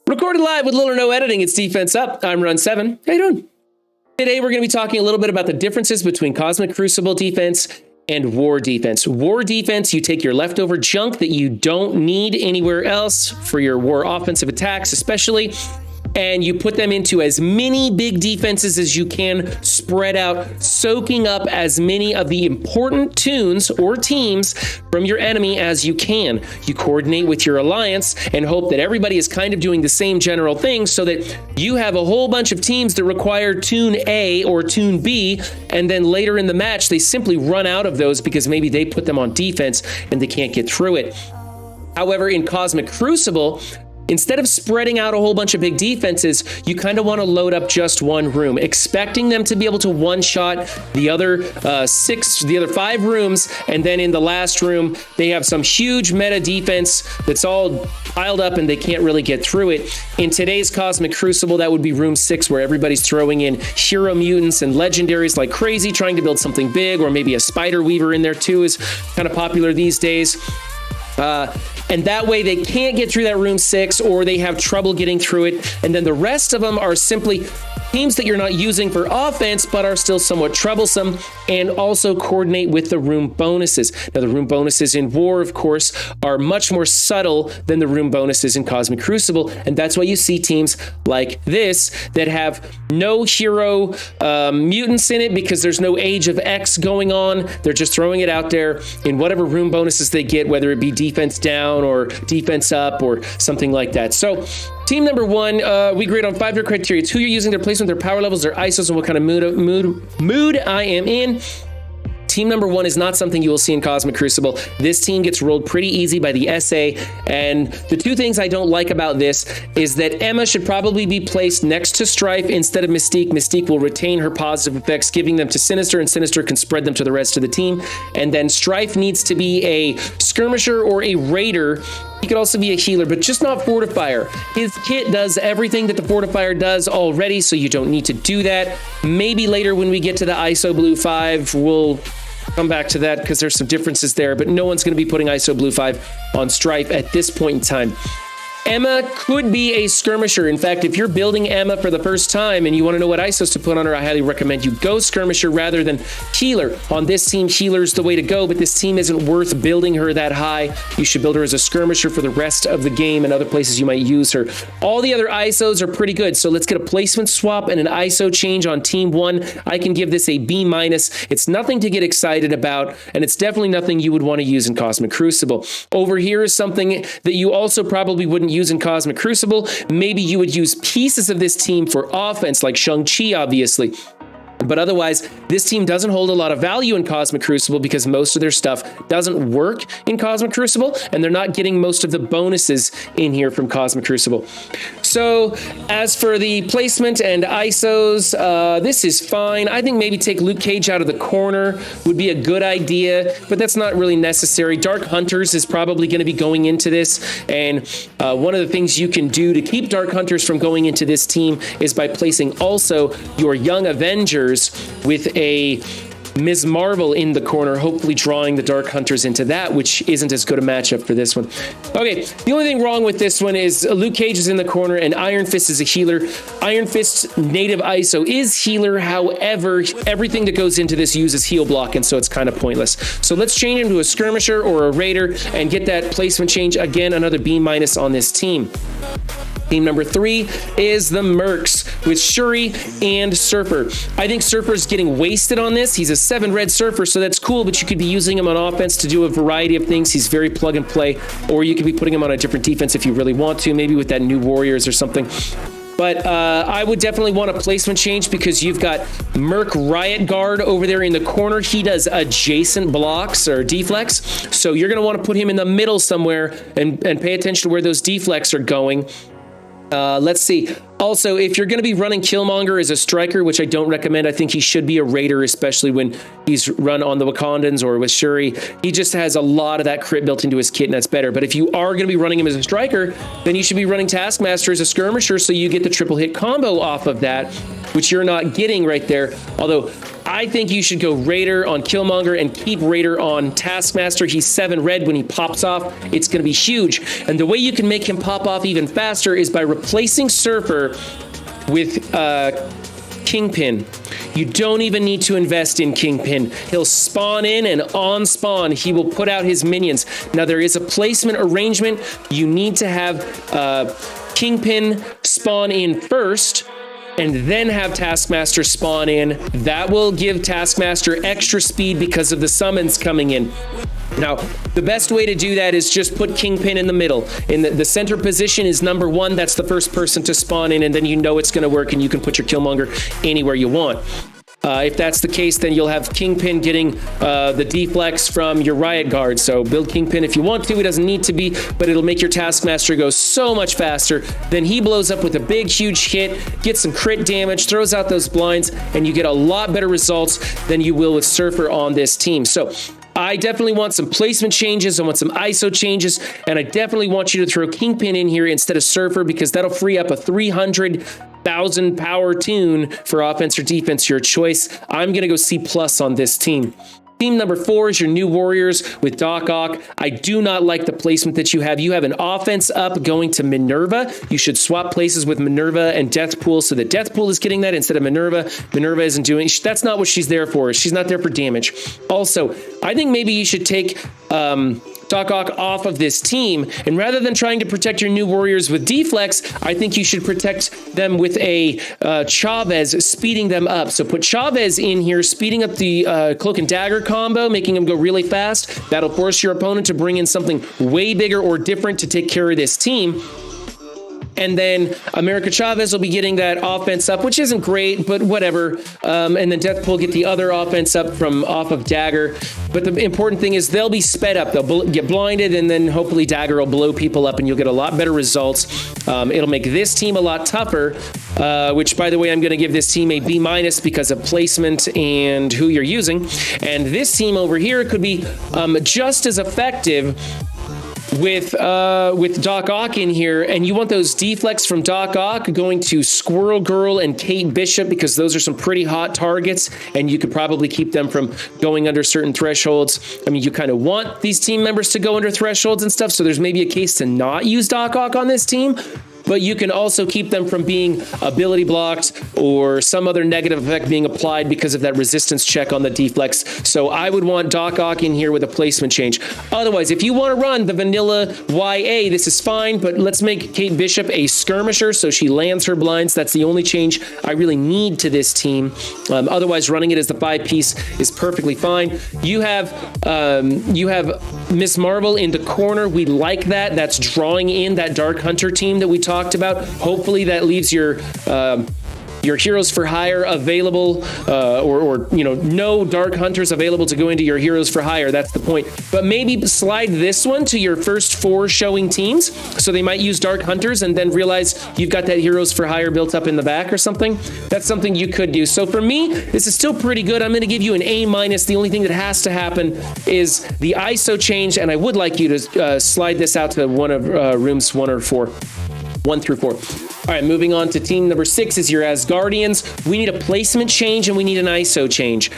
Recorded live with little or no editing, it's Defense Up. I'm Run 7. How you doing? Today we're going to be talking a little bit about the differences between Cosmic Crucible defense and War defense. War defense, you take your leftover junk that you don't need anywhere else for your War offensive attacks especially, and you put them into as many big defenses as you can, spread out, soaking up as many of the important tunes or teams from your enemy as you can. You coordinate with your alliance and hope that everybody is kind of doing the same general thing so that you have a whole bunch of teams that require tune A or tune B, and then later in the match, they simply run out of those because maybe they put them on defense and they can't get through it. However, in Cosmic Crucible, instead of spreading out a whole bunch of big defenses, you kind of want to load up just one room, expecting them to be able to one-shot the other five rooms, and then in the last room, they have some huge meta defense that's all piled up and they can't really get through it. In today's Cosmic Crucible, that would be room 6, where everybody's throwing in hero mutants and legendaries like crazy, trying to build something big, or maybe a spider weaver in there too is kind of popular these days. And that way they can't get through that room 6, or they have trouble getting through it. And then the rest of them are simply teams that you're not using for offense, but are still somewhat troublesome, and also coordinate with the room bonuses. Now, the room bonuses in War, of course, are much more subtle than the room bonuses in Cosmic Crucible. And that's why you see teams like this that have no hero mutants in it because there's no Age of X going on. They're just throwing it out there in whatever room bonuses they get, whether it be defense down or defense up or something like that. So team number 1, we grade on 5 different criteria. It's who you're using, their placement, their power levels, their ISOs, and what kind of mood I am in. Team number 1 is not something you will see in Cosmic Crucible. This team gets rolled pretty easy by the SA, and the two things I don't like about this is that Emma should probably be placed next to Strife instead of Mystique. Mystique will retain her positive effects, giving them to Sinister, and Sinister can spread them to the rest of the team. And then Strife needs to be a skirmisher or a raider. He could also be a healer, but just not Fortifier. His kit does everything that the Fortifier does already, so you don't need to do that. Maybe later when we get to the ISO Blue 5, we'll come back to that because there's some differences there, but no one's going to be putting ISO Blue 5 on Strife at this point in time. Emma could be a skirmisher. In fact, if you're building Emma for the first time and you want to know what ISOs to put on her, I highly recommend you go skirmisher rather than healer. On this team, healer's the way to go, but this team isn't worth building her that high. You should build her as a skirmisher for the rest of the game and other places you might use her. All the other ISOs are pretty good, so let's get a placement swap and an ISO change on team 1. I can give this a B-. It's nothing to get excited about, and it's definitely nothing you would want to use in Cosmic Crucible. Over here is something that you also probably wouldn't use in Cosmic Crucible. Maybe you would use pieces of this team for offense, like Shang-Chi, obviously. But otherwise, this team doesn't hold a lot of value in Cosmic Crucible because most of their stuff doesn't work in Cosmic Crucible, and they're not getting most of the bonuses in here from Cosmic Crucible. So as for the placement and ISOs, this is fine. I think maybe take Luke Cage out of the corner would be a good idea, but that's not really necessary. Dark Hunters is probably going to be going into this, and one of the things you can do to keep Dark Hunters from going into this team is by placing also your Young Avengers with a Ms. Marvel in the corner, hopefully drawing the Dark Hunters into that, which isn't as good a matchup for this one. Okay, the only thing wrong with this one is Luke Cage is in the corner and Iron Fist is a healer. Iron Fist's native ISO is healer, however, everything that goes into this uses heal block, and so it's kind of pointless. So let's change him to a skirmisher or a raider and get that placement change. Again, another B- on this team. Team number 3 is the Mercs with Shuri and Surfer. I think Surfer's getting wasted on this. He's a 7 red Surfer, so that's cool, but you could be using him on offense to do a variety of things. He's very plug and play, or you could be putting him on a different defense if you really want to, maybe with that new Warriors or something. But I would definitely want a placement change because you've got Merc Riot Guard over there in the corner. He does adjacent blocks or deflects. So you're going to want to put him in the middle somewhere and pay attention to where those deflects are going. Let's see. Also, if you're going to be running Killmonger as a striker, which I don't recommend, I think he should be a raider, especially when he's run on the Wakandans or with Shuri. He just has a lot of that crit built into his kit, and that's better. But if you are going to be running him as a striker, then you should be running Taskmaster as a skirmisher so you get the triple hit combo off of that, which you're not getting right there. Although I think you should go Raider on Killmonger and keep Raider on Taskmaster. He's 7 red. When he pops off, it's going to be huge. And the way you can make him pop off even faster is by replacing Surfer with Kingpin. You don't even need to invest in Kingpin. He'll spawn in, and on spawn, he will put out his minions. Now, there is a placement arrangement. You need to have Kingpin spawn in first, and then have Taskmaster spawn in. That will give Taskmaster extra speed because of the summons coming in. Now, the best way to do that is just put Kingpin in the middle. In the center position is number 1. That's the first person to spawn in, and then you know it's going to work, and you can put your Killmonger anywhere you want. If that's the case, then you'll have Kingpin getting the deflex from your Riot Guard. So build Kingpin if you want to. It doesn't need to be, but it'll make your Taskmaster go so much faster. Then he blows up with a big, huge hit, gets some crit damage, throws out those blinds, and you get a lot better results than you will with Surfer on this team. So I definitely want some placement changes. I want some ISO changes, and I definitely want you to throw Kingpin in here instead of Surfer, because that'll free up a 300,000 power tune for offense or defense, your choice. I'm going to go C+ on this team. Team number 4 is your New Warriors with Doc Ock. I do not like the placement that you have. You have an offense up going to Minerva. You should swap places with Minerva and Deathpool so that Deathpool is getting that instead of Minerva. Minerva isn't doing, that's not what she's there for. She's not there for damage. Also, I think maybe you should take Doc Ock off of this team, and rather than trying to protect your New Warriors with deflex, I think you should protect them with a Chavez, speeding them up. So put Chavez in here, speeding up the Cloak and Dagger combo, making him go really fast. That'll force your opponent to bring in something way bigger or different to take care of this team. And then America Chavez will be getting that offense up, which isn't great, but whatever. And then Deathpool will get the other offense up from off of Dagger. But the important thing is they'll be sped up. They'll get blinded, and then hopefully Dagger will blow people up, and you'll get a lot better results. It'll make this team a lot tougher, which, by the way, I'm going to give this team a B- because of placement and who you're using. And this team over here could be just as effective with Doc Ock in here, and you want those deflex from Doc Ock going to Squirrel Girl and Kate Bishop, because those are some pretty hot targets, and you could probably keep them from going under certain thresholds. I mean, you kind of want these team members to go under thresholds and stuff, so there's maybe a case to not use Doc Ock on this team, but you can also keep them from being ability blocked or some other negative effect being applied because of that resistance check on the deflex. So I would want Doc Ock in here with a placement change. Otherwise, if you want to run the vanilla YA, this is fine, but let's make Kate Bishop a skirmisher so she lands her blinds. That's the only change I really need to this team. Otherwise, running it as the 5-piece is perfectly fine. You have Miss Marvel in the corner. We like that. That's drawing in that Dark Hunter team that we talked about. Hopefully that leaves your Heroes for Hire available, or no Dark Hunters available to go into your Heroes for Hire. That's the point. But maybe slide this one to your first 4 showing teams, so they might use Dark Hunters and then realize you've got that Heroes for Hire built up in the back or something. That's something you could do. So for me, this is still pretty good. I'm going to give you an A-. The only thing that has to happen is the ISO change, and I would like you to slide this out to one of rooms 1 through 4. All right, moving on to team number 6 is your Asgardians. We need a placement change and we need an ISO change.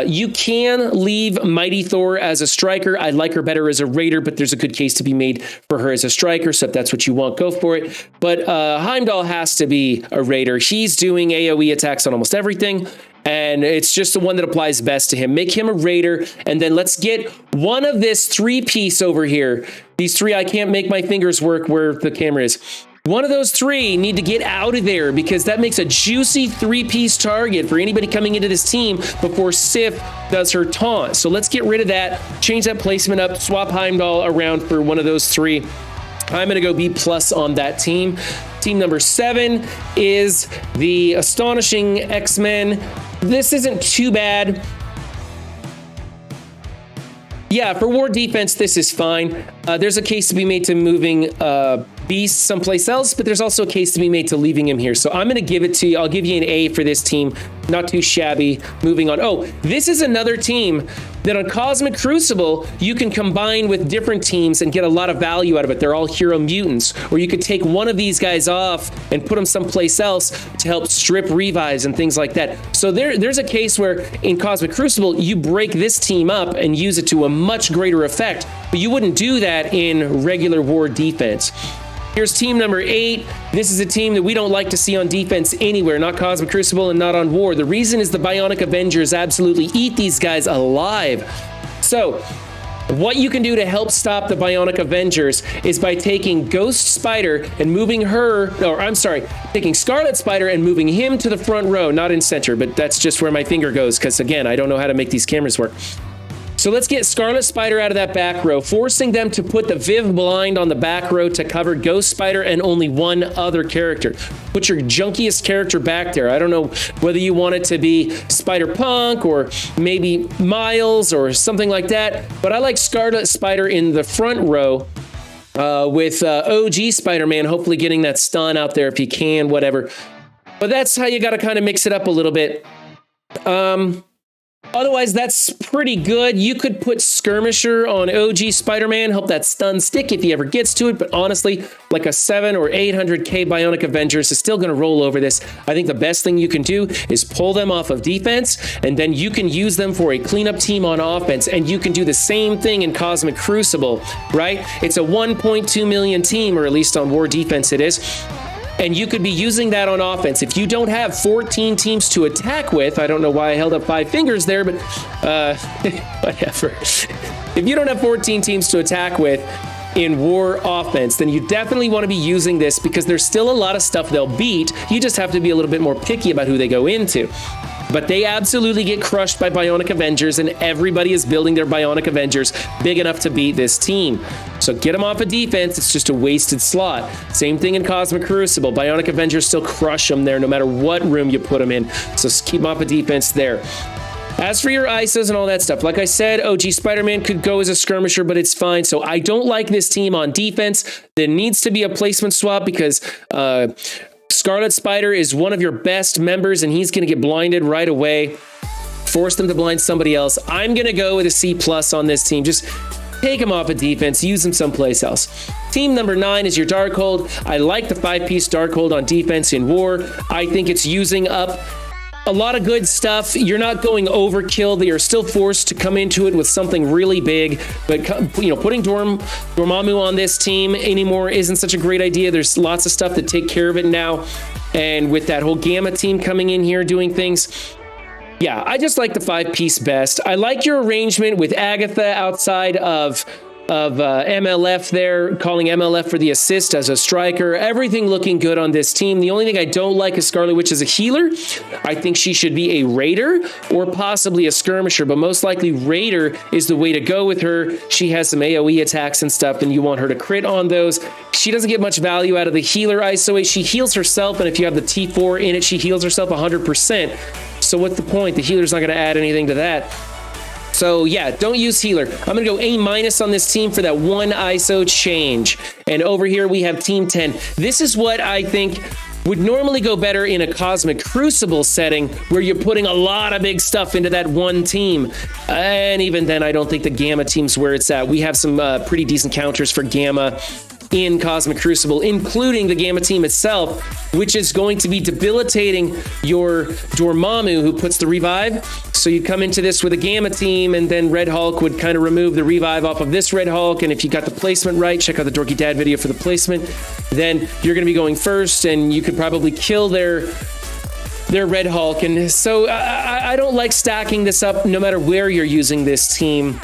You can leave Mighty Thor as a striker. I like her better as a raider, but there's a good case to be made for her as a striker. So if that's what you want, go for it. But Heimdall has to be a raider. He's doing AoE attacks on almost everything, and it's just the one that applies best to him. Make him a raider, and then let's get one of this 3-piece over here. These 3, I can't make my fingers work where the camera is. One of those 3 need to get out of there, because that makes a juicy 3-piece target for anybody coming into this team before Sif does her taunt. So let's get rid of that, change that placement up, swap Heimdall around for one of those 3. I'm going to go B+ on that team. Team number 7 is the Astonishing XMen. This isn't too bad. Yeah, for war defense, this is fine. There's a case to be made to moving beast someplace else, but there's also a case to be made to leaving him here. So I'm going to give it to you. I'll give you an A for this team. Not too shabby. Moving on. Oh, this is another team that on Cosmic Crucible, you can combine with different teams and get a lot of value out of it. They're all hero mutants. Or you could take one of these guys off and put them someplace else to help strip revives and things like that. So there's a case where in Cosmic Crucible, you break this team up and use it to a much greater effect, but you wouldn't do that in regular war defense. Here's team number 8. This is a team that we don't like to see on defense anywhere, not Cosmic Crucible and not on War. The reason is the Bionic Avengers absolutely eat these guys alive. So what you can do to help stop the Bionic Avengers is by taking Ghost Spider and moving her, or I'm sorry, taking Scarlet Spider and moving him to the front row, not in center, but that's just where my finger goes because, again, I don't know how to make these cameras work. So let's get Scarlet Spider out of that back row, forcing them to put the Viv blind on the back row to cover Ghost Spider and only one other character. Put your junkiest character back there. I don't know whether you want it to be Spider-Punk or maybe Miles or something like that, but I like Scarlet Spider in the front row with OG Spider-Man, hopefully getting that stun out there if you can, whatever. But that's how you got to kind of mix it up a little bit. Otherwise, that's pretty good. You could put Skirmisher on OG Spider-Man, help that stun stick if he ever gets to it. But honestly, like a 700 or 800k Bionic Avengers is still going to roll over this. I think the best thing you can do is pull them off of defense, and then you can use them for a cleanup team on offense. And you can do the same thing in Cosmic Crucible, right? It's a 1.2 million team, or at least on War defense it is. And you could be using that on offense. If you don't have 14 teams to attack with, I don't know why I held up 5 fingers there, but whatever. If you don't have 14 teams to attack with in War offense, then you definitely want to be using this because there's still a lot of stuff they'll beat. You just have to be a little bit more picky about who they go into. But they absolutely get crushed by Bionic Avengers, and everybody is building their Bionic Avengers big enough to beat this team. So get them off of defense. It's just a wasted slot. Same thing in Cosmic Crucible. Bionic Avengers still crush them there no matter what room you put them in. So keep them off of defense there. As for your ISOs and all that stuff, like I said, OG Spider-Man could go as a skirmisher, but it's fine. So I don't like this team on defense. There needs to be a placement swap because Scarlet Spider is one of your best members, and he's going to get blinded right away. Force them to blind somebody else. I'm going to go with a C+ on this team. Just take him off of defense. Use him someplace else. Team number 9 is your Darkhold. I like the 5-piece Darkhold on defense in War. I think it's using up a lot of good stuff. You're not going overkill. They are still forced to come into it with something really big, but putting Dormammu on this team anymore isn't such a great idea. There's lots of stuff that take care of it now, and with that whole Gamma team coming in here doing things, yeah, I just like the 5-piece best. I like your arrangement with Agatha outside of MLF there, calling MLF for the assist as a striker. Everything looking good on this team. The only thing I don't like is Scarlet Witch as a healer. I think she should be a raider or possibly a skirmisher, but most likely raider is the way to go with her. She has some AoE attacks and stuff, and you want her to crit on those. She doesn't get much value out of the healer ISO. She heals herself, and if you have the T4 in it, she heals herself 100%. So what's the point? The healer's not going to add anything to that. So yeah, don't use healer. I'm going to go A- on this team for that one ISO change. And over here we have Team 10. This is what I think would normally go better in a Cosmic Crucible setting where you're putting a lot of big stuff into that one team. And even then, I don't think the Gamma team's where it's at. We have some pretty decent counters for Gamma in Cosmic Crucible, including the Gamma team itself, which is going to be debilitating your Dormammu, who puts the revive. So you come into this with a Gamma team, and then Red Hulk would kind of remove the revive off of this Red Hulk. And if you got the placement right, check out the Dorky Dad video for the placement, then you're going to be going first, and you could probably kill their Red Hulk. And so I don't like stacking this up no matter where you're using this team.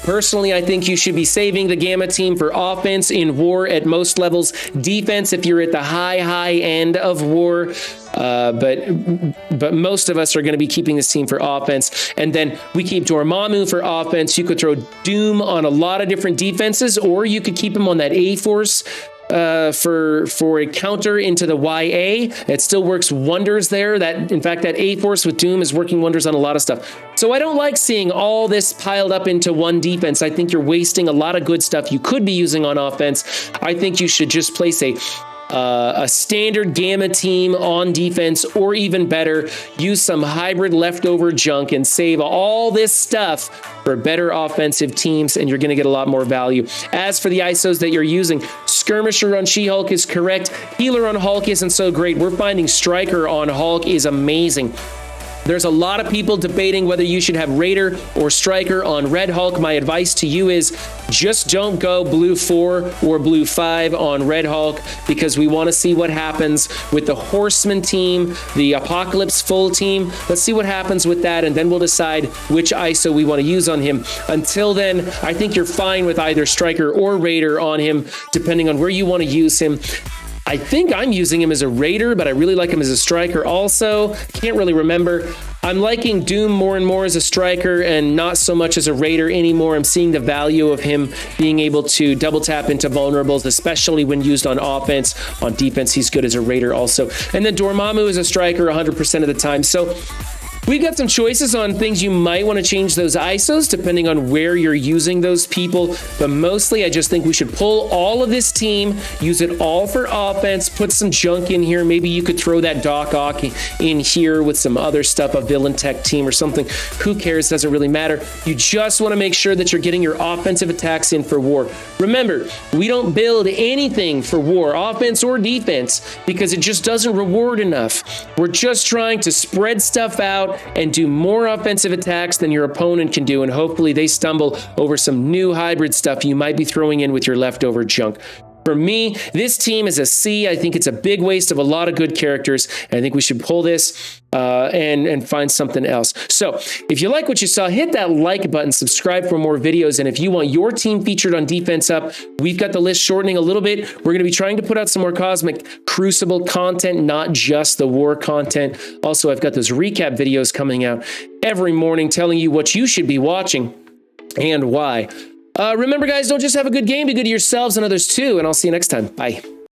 Personally, I think you should be saving the Gamma team for offense in War at most levels, defense if you're at the high end of War. But most of us are going to be keeping this team for offense. And then we keep Dormammu for offense. You could throw Doom on a lot of different defenses, or you could keep him on that A-Force for a counter into the YA. It still works wonders there. That, in fact, that A-Force with Doom is working wonders on a lot of stuff. So I don't like seeing all this piled up into one defense. I think you're wasting a lot of good stuff you could be using on offense. I think you should just place a standard gamma team on defense, or even better, use some hybrid leftover junk and save all this stuff for better offensive teams, and you're going to get a lot more value. As for the ISOs that you're using, Skirmisher on She-Hulk is correct. Healer on Hulk isn't so great. We're finding Striker on Hulk is amazing. There's a lot of people debating whether you should have Raider or Striker on Red Hulk. My advice to you is just don't go Blue 4 or Blue 5 on Red Hulk, because we want to see what happens with the Horseman team, the Apocalypse full team. Let's see what happens with that, and then we'll decide which ISO we want to use on him. Until then, I think you're fine with either Striker or Raider on him, depending on where you want to use him. I think I'm using him as a Raider, but I really like him as a Striker also. Can't really remember. I'm liking Doom more and more as a Striker and not so much as a Raider anymore. I'm seeing the value of him being able to double tap into vulnerables, especially when used on offense. On defense, he's good as a Raider also. And then Dormammu is a Striker 100% of the time. So we've got some choices on things you might want to change those ISOs depending on where you're using those people. But mostly, I just think we should pull all of this team, use it all for offense, put some junk in here. Maybe you could throw that Doc Ock in here with some other stuff, a villain tech team or something. Who cares? Doesn't really matter. You just want to make sure that you're getting your offensive attacks in for war. Remember, we don't build anything for war, offense or defense, because it just doesn't reward enough. We're just trying to spread stuff out and do more offensive attacks than your opponent can do, and hopefully they stumble over some new hybrid stuff you might be throwing in with your leftover junk. For me, this team is a C. I think it's a big waste of a lot of good characters, and I think we should pull this and find something else. So if you like what you saw, hit that like button, subscribe for more videos, and if you want your team featured on Defense Up, we've got the list shortening a little bit. We're going to be trying to put out some more Cosmic Crucible content, not just the war content. Also, I've got those recap videos coming out every morning telling you what you should be watching and why. Remember, guys, don't just have a good game, be good to yourselves and others too, and I'll see you next time. Bye.